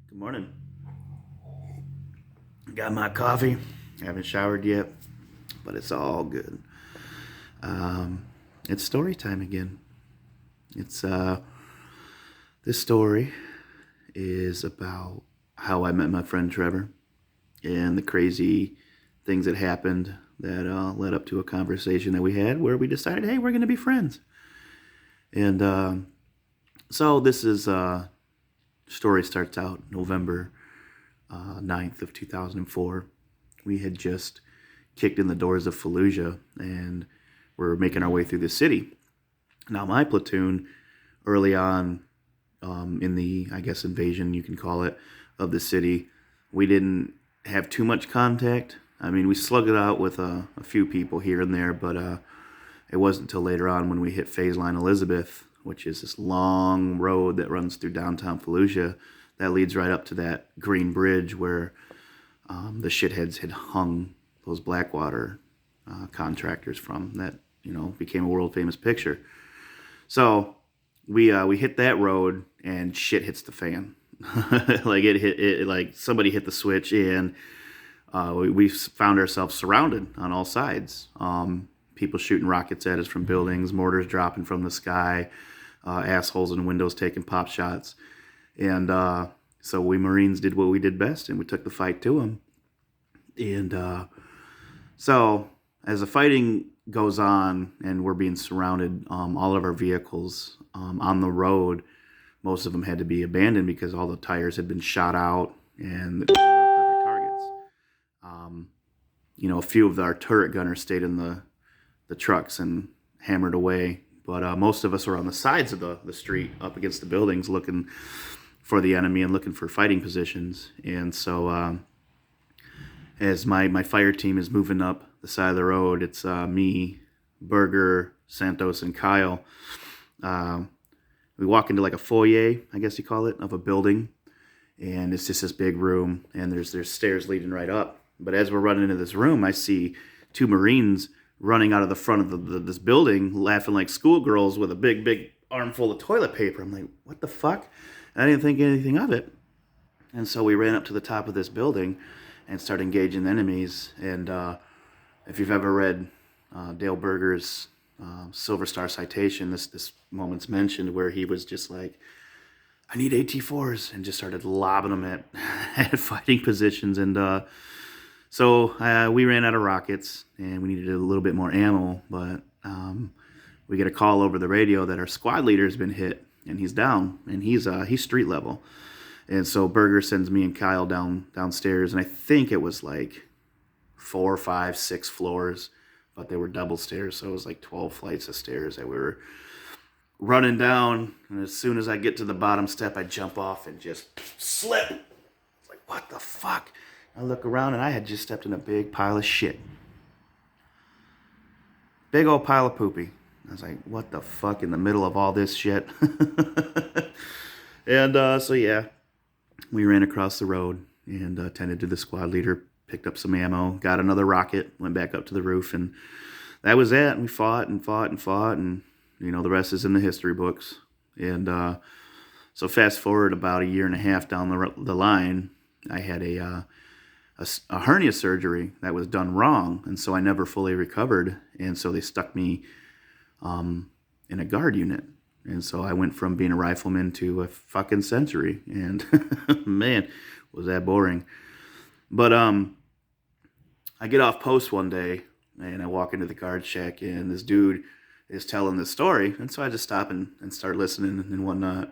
Good morning. Got my coffee. Haven't showered yet, but it's all good. Um, it's story time again. It's This story is about how I met my friend Trevor and the crazy things that happened that led up to a conversation that we had where we decided, hey, we're going to be friends. And so this is story starts out November 9th of 2004. We had just kicked in the doors of Fallujah and we're making our way through the city. Now my platoon, early on in the, I guess, invasion, you can call it, of the city, we didn't have too much contact. I mean, we slugged it out with a few people here and there, but it wasn't until later on when we hit Phase Line Elizabeth, which is this long road that runs through downtown Fallujah that leads right up to that green bridge where the shitheads had hung those Blackwater contractors from that, became a world famous picture. So we hit that road and shit hits the fan. Like like somebody hit the switch and we found ourselves surrounded on all sides. People shooting rockets at us from buildings, mortars dropping from the sky, assholes in windows taking pop shots. And so we Marines did what we did best, and we took the fight to them. And so as the fighting goes on and we're being surrounded, all of our vehicles on the road, most of them had to be abandoned because all the tires had been shot out and they were perfect targets. A few of our turret gunners stayed in the trucks and hammered away. But most of us were on the sides of the street up against the buildings looking for the enemy and looking for fighting positions. And so as my fire team is moving up the side of the road, it's me, Berger, Santos, and Kyle. We walk into like a foyer, I guess you call it, of a building. And it's just this big room, and there's stairs leading right up. But as we're running into this room, I see two Marines running out of the front of this building, laughing like schoolgirls with a big armful of toilet paper. I'm like, what the fuck? And I didn't think anything of it. And so we ran up to the top of this building and started engaging enemies. And if you've ever read Dale Berger's Silver Star Citation, this moment's mentioned where he was just like, I need AT4s, and just started lobbing them at fighting positions. And so we ran out of rockets, and we needed a little bit more ammo. But we get a call over the radio that our squad leader has been hit, and he's down, and he's street level. And so Berger sends me and Kyle downstairs, and I think it was like 4, 5, 6 floors, but they were double stairs, so it was like 12 flights of stairs that we were running down. And as soon as I get to the bottom step, I jump off and just slip. It's like, what the fuck? I look around, and I had just stepped in a big pile of shit. Big old pile of poopy. I was like, what the fuck in the middle of all this shit? And so yeah, we ran across the road and tended to the squad leader, picked up some ammo, got another rocket, went back up to the roof, and that was it. And we fought, and the rest is in the history books. And so fast forward about a year and a half down the line, I had a hernia surgery that was done wrong, and so I never fully recovered. And so they stuck me in a guard unit. And so I went from being a rifleman to a fucking sentry. And man, was that boring. But I get off post one day, and I walk into the guard shack, and this dude is telling this story. And so I just stop and start listening and whatnot.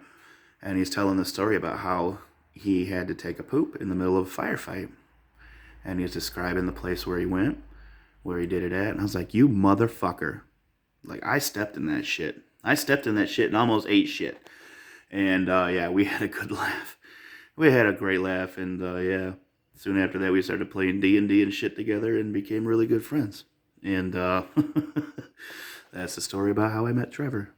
And he's telling the story about how he had to take a poop in the middle of a firefight. And he's describing the place where he went, where he did it at. And I was like, you motherfucker. Like, I stepped in that shit. And almost ate shit. And yeah, we had a good laugh. We had a great laugh. And yeah, soon after that, we started playing D&D and shit together and became really good friends. And that's the story about how I met Trevor.